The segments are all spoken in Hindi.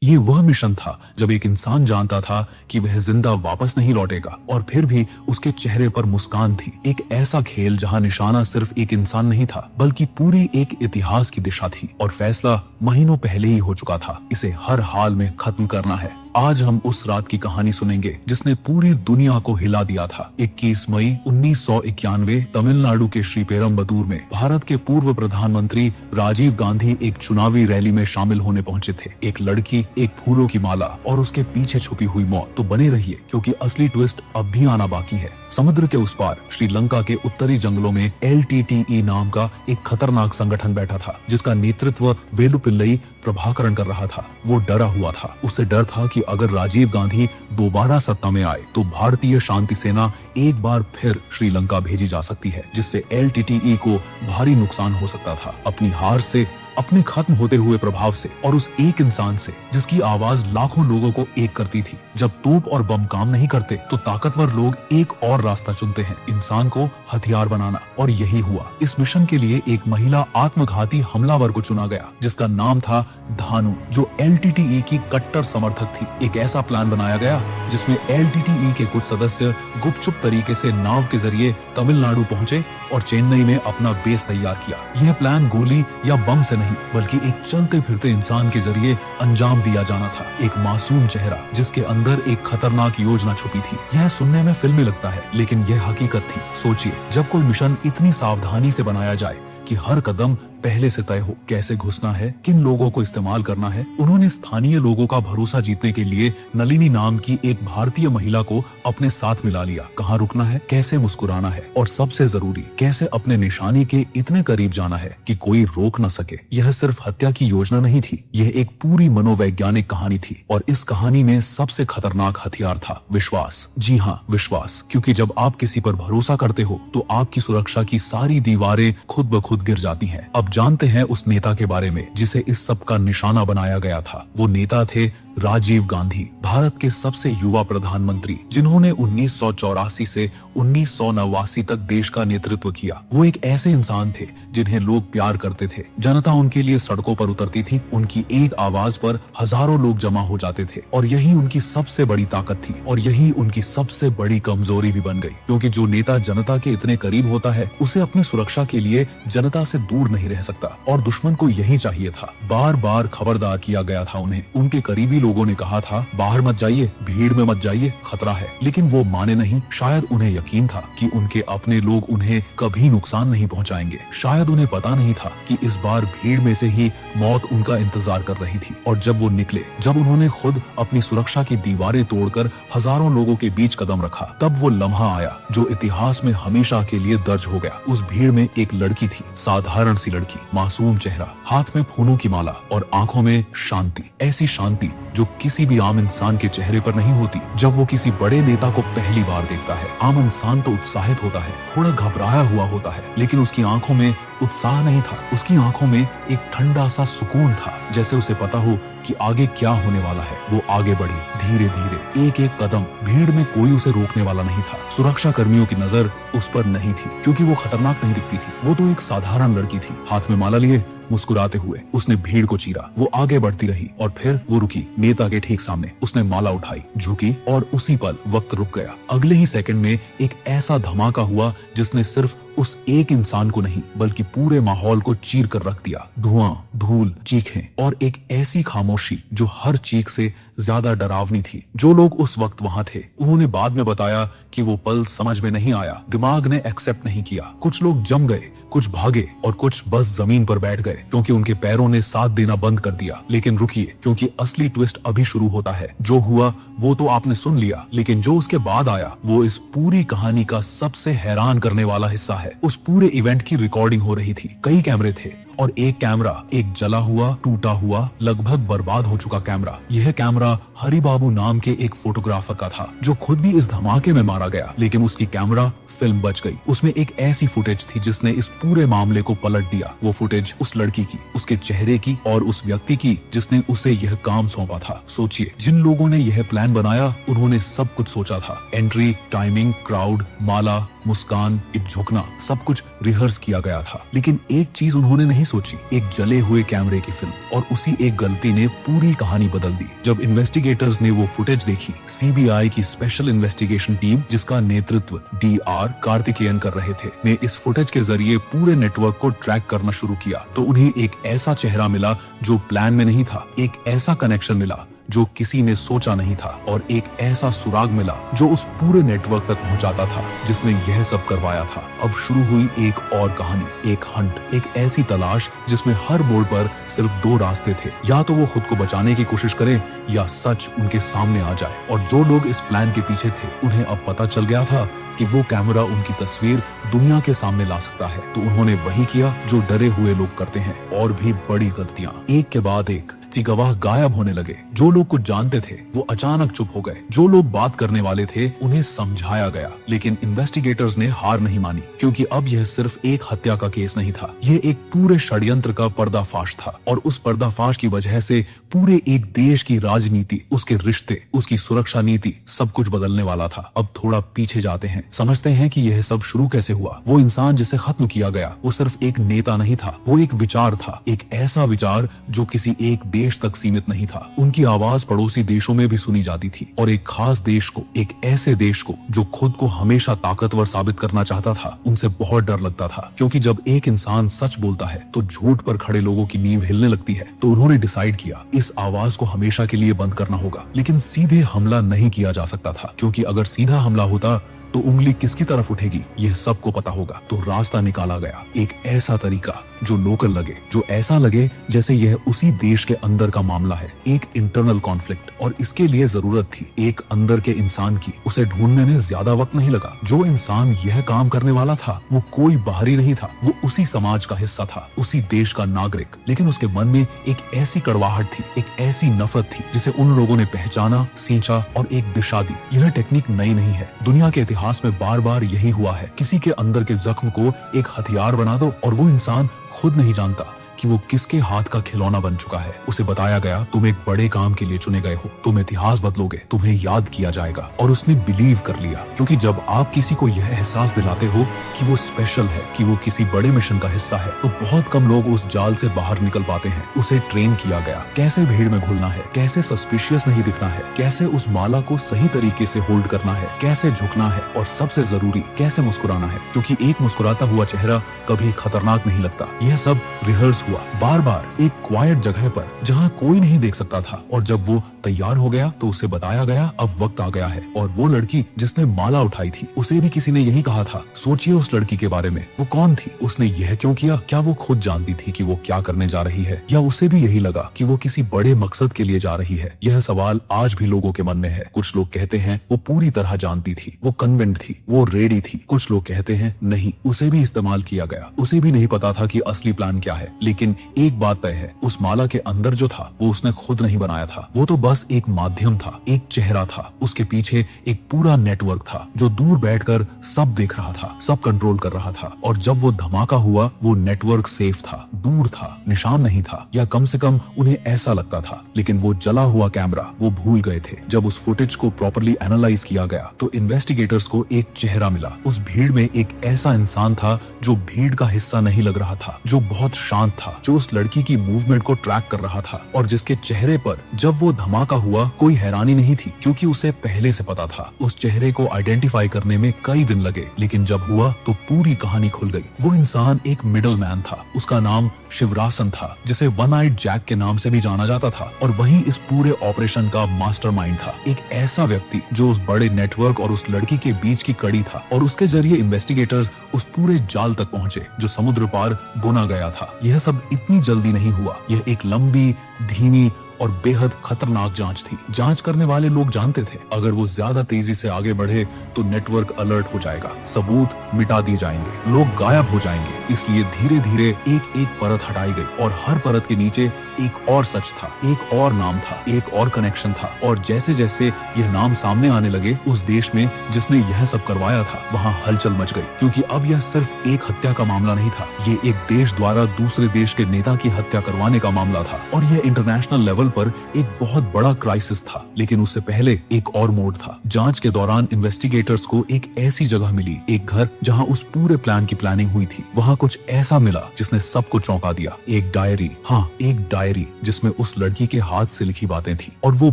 ये वह मिशन था जब एक इंसान जानता था कि वह जिंदा वापस नहीं लौटेगा और फिर भी उसके चेहरे पर मुस्कान थी। एक ऐसा खेल जहां निशाना सिर्फ एक इंसान नहीं था बल्कि पूरी एक इतिहास की दिशा थी और फैसला महीनों पहले ही हो चुका था। इसे हर हाल में खत्म करना है। आज हम उस रात की कहानी सुनेंगे जिसने पूरी दुनिया को हिला दिया था। 21 मई 1991 तमिलनाडु के श्रीपेरम्बदूर में भारत के पूर्व प्रधानमंत्री राजीव गांधी एक चुनावी रैली में शामिल होने पहुंचे थे। एक लड़की, एक फूलों की माला और उसके पीछे छुपी हुई मौत। तो बने रहिए क्योंकि असली ट्विस्ट अब भी आना बाकी है। समुद्र के उस पार श्रीलंका के उत्तरी जंगलों में LTTE नाम का एक खतरनाक संगठन बैठा था जिसका नेतृत्व वेलुपिल्लई प्रभाकरण कर रहा था। वो डरा हुआ था। उसे डर था कि अगर राजीव गांधी दोबारा सत्ता में आए तो भारतीय शांति सेना एक बार फिर श्रीलंका भेजी जा सकती है, जिससे LTTE को भारी नुकसान हो सकता था। अपनी हार से, अपने खत्म होते हुए प्रभाव से और उस एक इंसान से जिसकी आवाज लाखों लोगों को एक करती थी। जब तोप और बम काम नहीं करते तो ताकतवर लोग एक और रास्ता चुनते हैं, इंसान को हथियार बनाना। और यही हुआ। इस मिशन के लिए एक महिला आत्मघाती हमलावर को चुना गया जिसका नाम था धानु, जो LTTE की कट्टर समर्थक थी। एक ऐसा प्लान बनाया गया जिसमें LTTE के कुछ सदस्य गुपचुप तरीके से नाव के जरिए तमिलनाडु पहुंचे और चेन्नई में अपना बेस तैयार किया। यह प्लान गोली या बम से नहीं बल्कि एक चलते फिरते इंसान के जरिए अंजाम दिया जाना था। एक मासूम चेहरा जिसके अंदर एक खतरनाक योजना छुपी थी। यह सुनने में फिल्मी लगता है लेकिन यह हकीकत थी। सोचिए, जब कोई मिशन इतनी सावधानी से बनाया जाए कि हर कदम पहले से तय हो, कैसे घुसना है, किन लोगों को इस्तेमाल करना है। उन्होंने स्थानीय लोगों का भरोसा जीतने के लिए नलिनी नाम की एक भारतीय महिला को अपने साथ मिला लिया। कहाँ रुकना है, कैसे मुस्कुराना है और सबसे जरूरी कैसे अपने निशाने के इतने करीब जाना है कि कोई रोक न सके। यह सिर्फ हत्या की योजना नहीं थी, यह एक पूरी मनोवैज्ञानिक कहानी थी। और इस कहानी में सबसे खतरनाक हथियार था विश्वास। जी हाँ, विश्वास। क्योंकि जब आप किसी पर भरोसा करते हो तो आपकी सुरक्षा की सारी दीवारें खुद ब खुद गिर जाती हैं। अब जानते हैं उस नेता के बारे में जिसे इस सब का निशाना बनाया गया था। वो नेता थे राजीव गांधी, भारत के सबसे युवा प्रधानमंत्री जिन्होंने 1984 से 1989 तक देश का नेतृत्व किया। वो एक ऐसे इंसान थे जिन्हें लोग प्यार करते थे। जनता उनके लिए सड़कों पर उतरती थी। उनकी एक आवाज पर हजारों लोग जमा हो जाते थे और यही उनकी सबसे बड़ी ताकत थी और यही उनकी सबसे बड़ी कमजोरी भी बन गई। क्योंकि जो नेता जनता के इतने करीब होता है उसे अपनी सुरक्षा के लिए जनता से दूर नहीं रह सकता। और दुश्मन को यही चाहिए था। बार बार खबरदार किया गया था उन्हें। उनके करीबी लोगों ने कहा था, बाहर मत जाइए, भीड़ में मत जाइए, खतरा है। लेकिन वो माने नहीं। शायद उन्हें यकीन था कि उनके अपने लोग उन्हें कभी नुकसान नहीं पहुंचाएंगे। शायद उन्हें पता नहीं था कि इस बार भीड़ में से ही मौत उनका इंतजार कर रही थी। और जब वो निकले, जब उन्होंने खुद अपनी सुरक्षा की दीवारें तोड़कर हजारों लोगों के बीच कदम रखा, तब वो लम्हा आया जो इतिहास में हमेशा के लिए दर्ज हो गया। उस भीड़ में एक लड़की थी, साधारण सी लड़की, मासूम चेहरा, हाथ में फूलों की माला और आंखों में शांति। ऐसी शांति जो किसी भी आम इंसान के चेहरे पर नहीं होती जब वो किसी बड़े नेता को पहली बार देखता है। आम इंसान तो उत्साहित होता है, थोड़ा घबराया हुआ होता है, लेकिन उसकी आंखों में उत्साह नहीं था। उसकी आंखों में एक ठंडा सा सुकून था, जैसे उसे पता हो कि आगे क्या होने वाला है। वो आगे बढ़ी, धीरे धीरे, एक एक कदम। भीड़ में कोई उसे रोकने वाला नहीं था। सुरक्षा कर्मियों की नजर उस पर नहीं थी क्योंकि वो खतरनाक नहीं दिखती थी। वो तो एक साधारण लड़की थी। हाथ में माला लिए मुस्कुराते हुए उसने भीड़ को चीरा। वो आगे बढ़ती रही और फिर वो रुकी नेता के ठीक सामने। उसने माला उठाई, झुकी और उसी पल वक्त रुक गया। अगले ही सेकंड में एक ऐसा धमाका हुआ जिसने सिर्फ उस एक इंसान को नहीं बल्कि पूरे माहौल को चीर कर रख दिया। धुआं, धूल, चीखें और एक ऐसी खामोशी जो हर चीख से ज्यादा डरावनी थी। जो लोग उस वक्त वहां थे उन्होंने बाद में बताया कि वो पल समझ में नहीं आया, दिमाग ने एक्सेप्ट नहीं किया। कुछ लोग जम गए, कुछ भागे और कुछ बस जमीन पर बैठ गए क्योंकि उनके पैरों ने साथ देना बंद कर दिया। लेकिन रुकिए, क्योंकि असली ट्विस्ट अभी शुरू होता है। जो हुआ वो तो आपने सुन लिया, लेकिन जो उसके बाद आया वो इस पूरी कहानी का सबसे हैरान करने वाला हिस्सा है। उस पूरे इवेंट की रिकॉर्डिंग हो रही थी। कई कैमरे थे और एक कैमरा, एक जला हुआ, टूटा हुआ, लगभग बर्बाद हो चुका कैमरा। यह कैमरा हरिबाबू नाम के एक फोटोग्राफर का था जो खुद भी इस धमाके में मारा गया। लेकिन उसकी कैमरा फिल्म बच गई। उसमें एक ऐसी फुटेज थी जिसने इस पूरे मामले को पलट दिया। वो फुटेज उस लड़की की, उसके चेहरे की और उस व्यक्ति की जिसने उसे यह काम सौंपा था। सोचिए, जिन लोगों ने यह प्लान बनाया उन्होंने सब कुछ सोचा था। एंट्री, टाइमिंग, क्राउड, माला, मुस्कान, एक झुकना, सब कुछ रिहर्स किया गया था। लेकिन एक चीज उन्होंने नहीं सोची, एक जले हुए कैमरे की फिल्म। और उसी एक गलती ने पूरी कहानी बदल दी। जब इन्वेस्टिगेटर्स ने वो फुटेज देखी, सीबीआई की स्पेशल इन्वेस्टिगेशन टीम, जिसका नेतृत्व DR कार्तिकेयन कर रहे थे, ने इस फुटेज के जरिए पूरे नेटवर्क को ट्रैक करना शुरू किया, तो उन्हें एक ऐसा चेहरा मिला जो प्लान में नहीं था, एक ऐसा कनेक्शन मिला जो किसी ने सोचा नहीं था, और एक ऐसा सुराग मिला जो उस पूरे नेटवर्क तक पहुंचाता था जिसने यह सब करवाया था। अब शुरू हुई एक और कहानी, एक हंट, एक ऐसी तलाश जिसमें हर मोड़ पर सिर्फ दो रास्ते थे, या तो वो खुद को बचाने की कोशिश करें या सच उनके सामने आ जाए। और जो लोग इस प्लान के पीछे थे उन्हें अब पता चल गया था कि वो कैमरा उनकी तस्वीर दुनिया के सामने ला सकता है, तो उन्होंने वही किया जो डरे हुए लोग करते हैं, और भी बड़ी गलतियां। एक के बाद एक गवाह गायब होने लगे। जो लोग कुछ जानते थे वो अचानक चुप हो गए। जो लोग बात करने वाले थे उन्हें समझाया गया, लेकिन इन्वेस्टिगेटर्स ने हार नहीं मानी, क्योंकि अब यह सिर्फ एक हत्या का केस नहीं था, यह एक पूरे षड्यंत्र का पर्दाफाश था। और उस पर्दाफाश की वजह से पूरे एक देश की राजनीति, उसके रिश्ते, उसकी सुरक्षा नीति, सब कुछ बदलने वाला था। अब थोड़ा पीछे जाते हैं, समझते हैं कि यह सब शुरू कैसे हुआ। वो इंसान जिसे खत्म किया गया वो सिर्फ एक नेता नहीं था, वो एक विचार था, एक ऐसा विचार जो किसी एक देश तक सीमित नहीं था। उनकी आवाज पड़ोसी देशों में भी सुनी जाती थी, और एक खास देश को, एक ऐसे देश को जो खुद को हमेशा ताकतवर साबित करना चाहता था, उनसे बहुत डर लगता था। क्योंकि जब एक इंसान सच बोलता है तो झूठ पर खड़े लोगों की नींव हिलने लगती है। तो उन्होंने डिसाइड किया इस आवाज को हमेशा के लिए बंद करना होगा। लेकिन सीधे हमला नहीं किया जा सकता था, क्योंकि अगर सीधा हमला होता तो उंगली किसकी तरफ उठेगी यह सबको पता होगा। तो रास्ता निकाला गया, एक ऐसा तरीका जो लोकल लगे, जो ऐसा लगे जैसे यह उसी देश के अंदर का मामला है, एक इंटरनल कॉन्फ्लिक्ट। और इसके लिए जरूरत थी एक अंदर के इंसान की। उसे ढूंढने में ज्यादा वक्त नहीं लगा। जो इंसान यह काम करने वाला था वो कोई बाहरी नहीं था, वो उसी समाज का हिस्सा था, उसी देश का नागरिक। लेकिन उसके मन में एक ऐसी कड़वाहट थी, एक ऐसी नफरत थी जिसे उन लोगों ने पहचाना, सींचा और एक दिशा दी। यह टेक्निक नई नहीं है, दुनिया के इतिहास में बार बार यही हुआ है। किसी के अंदर के जख्म को एक हथियार बना दो और वो इंसान खुद नहीं जानता कि वो किसके हाथ का खिलौना बन चुका है। उसे बताया गया तुम एक बड़े काम के लिए चुने गए हो, तुम इतिहास बदलोगे, तुम्हें याद किया जाएगा। और उसने बिलीव कर लिया, क्योंकि जब आप किसी को यह एहसास दिलाते हो कि वो स्पेशल है, कि वो किसी बड़े मिशन का हिस्सा है, तो बहुत कम लोग उस जाल से बाहर निकल पाते हैं। उसे ट्रेन किया गया कैसे भीड़ में घुलना है, कैसे सस्पिशियस नहीं दिखना है, कैसे उस माला को सही तरीके से होल्ड करना है, कैसे झुकना है, और सबसे जरूरी कैसे मुस्कुराना है, क्योंकि एक मुस्कुराता हुआ चेहरा कभी खतरनाक नहीं लगता। यह सब रिहर्स हुआ बार बार एक क्वाइट जगह पर जहां कोई नहीं देख सकता था। और जब वो तैयार हो गया तो उसे बताया गया अब वक्त आ गया है। और वो लड़की जिसने माला उठाई थी उसे भी किसी ने यही कहा था। सोचिए उस लड़की के बारे में, वो कौन थी, उसने यह क्यों किया? क्या वो खुद जानती थी कि वो क्या करने जा रही है, या उसे भी यही लगा कि वो किसी बड़े मकसद के लिए जा रही है? यह सवाल आज भी लोगों के मन में है। कुछ लोग कहते हैं वो पूरी तरह जानती थी, वो कन्विंस्ड थी, वो रेडी थी। कुछ लोग कहते हैं नहीं, उसे भी इस्तेमाल किया गया, उसे भी नहीं पता था कि असली प्लान क्या है। लेकिन एक बात तय है, उस माला के अंदर जो था वो उसने खुद नहीं बनाया था, वो तो बस एक माध्यम था, एक चेहरा था। उसके पीछे एक पूरा नेटवर्क था जो दूर बैठकर सब देख रहा था, सब कंट्रोल कर रहा था। और जब वो धमाका हुआ वो नेटवर्क सेफ था, दूर था, निशान नहीं था, या कम से कम उन्हें ऐसा लगता था। लेकिन वो जला हुआ कैमरा वो भूल गए थे। जब उस फुटेज को प्रॉपर्ली एनालाइज किया गया तो इन्वेस्टिगेटर्स को एक चेहरा मिला। उस भीड़ में एक ऐसा इंसान था जो भीड़ का हिस्सा नहीं लग रहा था, जो बहुत शांत था, जो उस लड़की की मूवमेंट को ट्रैक कर रहा था, और जिसके चेहरे पर जब वो धमाका हुआ कोई हैरानी नहीं थी, क्योंकि उसे पहले से पता था। उस चेहरे को आइडेंटिफाई करने में कई दिन लगे, लेकिन जब हुआ तो पूरी कहानी खुल गई। वो इंसान एक मिडल मैन था, उसका नाम शिवरासन था, जिसे वन आइड जैक के नाम से भी जाना जाता था, और वही इस पूरे ऑपरेशन का मास्टरमाइंड था। एक ऐसा व्यक्ति जो उस बड़े नेटवर्क और उस लड़की के बीच की कड़ी था, और उसके जरिए इन्वेस्टिगेटर्स उस पूरे जाल तक पहुंचे जो समुद्र पार बुना गया था। यह सब इतनी जल्दी नहीं हुआ, यह एक लंबी, धीमी और बेहद खतरनाक जांच थी। जांच करने वाले लोग जानते थे अगर वो ज्यादा तेजी से आगे बढ़े तो नेटवर्क अलर्ट हो जाएगा, सबूत मिटा दिए जाएंगे, लोग गायब हो जाएंगे। इसलिए धीरे धीरे एक एक परत हटाई गई और हर परत के नीचे एक और सच था, एक और नाम था, एक और कनेक्शन था। और जैसे जैसे यह नाम सामने आने लगे, उस देश में जिसने यह सब करवाया था वहाँ हलचल मच गई, क्योंकि अब यह सिर्फ एक हत्या का मामला नहीं था, ये एक देश द्वारा दूसरे देश के नेता की हत्या करवाने का मामला था। और यह इंटरनेशनल लेवल पर एक बहुत बड़ा क्राइसिस था। लेकिन उससे पहले एक और मोड़ था। जांच के दौरान इन्वेस्टिगेटर्स को एक ऐसी जगह मिली, एक घर जहाँ उस पूरे प्लान की प्लानिंग हुई थी। वहाँ कुछ ऐसा मिला जिसने सबको चौंका दिया। एक डायरी, हाँ एक डायरी, जिसमें उस लड़की के हाथ से लिखी बातें थी। और वो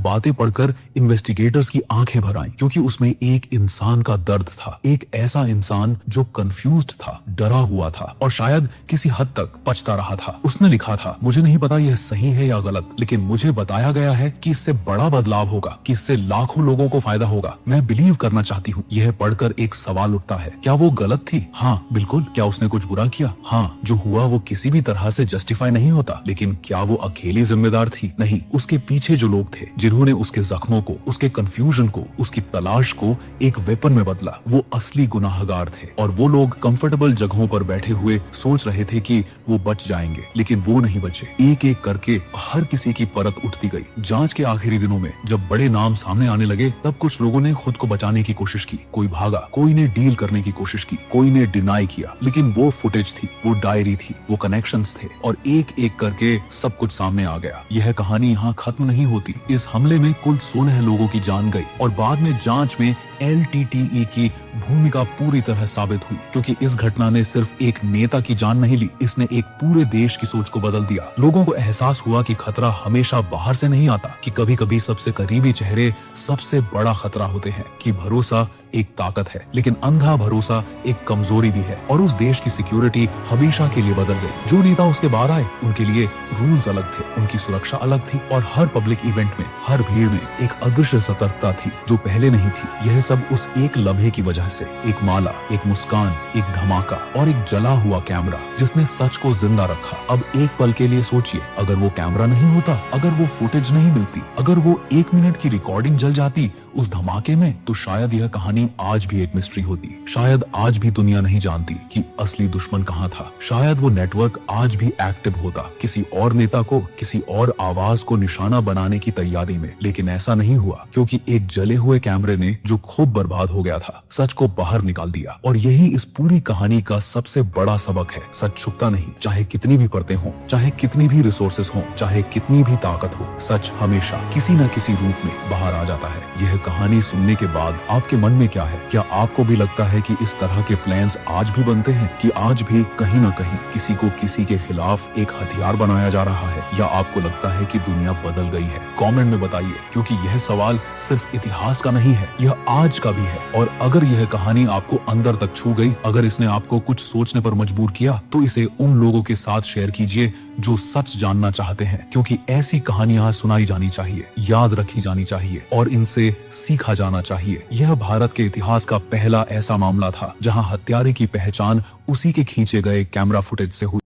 बातें पढ़कर इन्वेस्टिगेटर्स की आंखें भर आईं, क्योंकि उसमें एक इंसान का दर्द था, एक ऐसा इंसान जो कंफ्यूज्ड था, डरा हुआ था और शायद किसी हद तक पछता रहा था। उसने लिखा था, मुझे नहीं पता यह सही है या गलत, लेकिन मुझे बताया गया है कि इससे बड़ा बदलाव होगा, कि इससे लाखों लोगों को फायदा होगा। मैं बिलीव करना चाहती हूँ। यह पढ़कर एक सवाल उठता है, क्या वो गलत थी? हाँ बिल्कुल। क्या उसने कुछ बुरा किया? हाँ। जो हुआ वो किसी भी तरह से जस्टिफाई नहीं होता, लेकिन क्या वो अकेली जिम्मेदार थी? नहीं। उसके पीछे जो लोग थे जिन्होंने उसके जख्मों को, उसके कंफ्यूजन को, उसकी तलाश को एक वेपन में बदला, वो असली गुनाहगार थे। और वो लोग कंफर्टेबल जगहों पर बैठे हुए सोच रहे थे कि वो बच जाएंगे, लेकिन वो नहीं बचे। एक एक करके हर किसी की परत उठती गई। जांच के आखिरी दिनों में जब बड़े नाम सामने आने लगे, तब कुछ लोगों ने खुद को बचाने की कोशिश की, कोई भागा, कोई ने डील करने की कोशिश की, कोई ने डिनाई किया। लेकिन वो फुटेज थी, वो डायरी थी, वो कनेक्शंस थे, और एक एक करके सब कुछ सामने आ गया। यह कहानी यहाँ खत्म नहीं होती। इस हमले में कुल 16 लोगों की जान गई और बाद में जांच में LTTE की भूमिका पूरी तरह साबित हुई, क्योंकि इस घटना ने सिर्फ एक नेता की जान नहीं ली, इसने एक पूरे देश की सोच को बदल दिया। लोगों को एहसास हुआ कि खतरा हमेशा बाहर से नहीं आता, कि कभी कभी सबसे करीबी चेहरे सबसे बड़ा खतरा होते हैं, कि भरोसा एक ताकत है, लेकिन अंधा भरोसा एक कमजोरी भी है। और उस देश की सिक्योरिटी हमेशा के लिए बदल गई। जो नेता उसके बाद आए, उनके लिए रूल्स अलग थे, उनकी सुरक्षा अलग थी, और हर पब्लिक इवेंट में, हर भीड़ में एक अदृश्य सतर्कता थी जो पहले नहीं थी। यह सब उस एक लम्हे की वजह से, एक माला, एक मुस्कान, एक धमाका और एक जला हुआ कैमरा जिसने सच को जिंदा रखा। अब एक पल के लिए सोचिए, अगर वो कैमरा नहीं होता, अगर वो फुटेज नहीं मिलती, अगर वो 1 मिनट की रिकॉर्डिंग जल जाती उस धमाके में, तो शायद यह कहानी आज भी एक मिस्ट्री होती। शायद आज भी दुनिया नहीं जानती कि असली दुश्मन कहाँ था। शायद वो नेटवर्क आज भी एक्टिव होता, किसी और नेता को, किसी और आवाज को निशाना बनाने की तैयारी में। लेकिन ऐसा नहीं हुआ, क्योंकि एक जले हुए कैमरे ने, जो खूब बर्बाद हो गया था, सच को बाहर निकाल दिया। और यही इस पूरी कहानी का सबसे बड़ा सबक है। सच छुपता नहीं, चाहे कितनी भी परतें हों, चाहे कितनी भी रिसोर्सेस हों, चाहे कितनी भी ताकत हो, सच हमेशा किसी न किसी रूप में बाहर आ जाता है। यह कहानी सुनने के बाद आपके मन में क्या है? क्या आपको भी लगता है कि इस तरह के प्लान्स आज भी बनते हैं, कि आज भी कहीं न कहीं किसी को किसी के खिलाफ एक हथियार बनाया जा रहा है, या आपको लगता है कि दुनिया बदल गई है? कमेंट में बताइए, क्योंकि यह सवाल सिर्फ इतिहास का नहीं है, यह आज का भी है। और अगर यह कहानी आपको अंदर तक छू गई, अगर इसने आपको कुछ सोचने पर मजबूर किया, तो इसे उन लोगों के साथ शेयर कीजिए जो सच जानना चाहते हैं, क्योंकि ऐसी कहानियां सुनाई जानी चाहिए, याद रखी जानी चाहिए और इनसे सीखा जाना चाहिए। यह भारत के इतिहास का पहला ऐसा मामला था जहां हत्यारे की पहचान उसी के खींचे गए कैमरा फुटेज से हुई।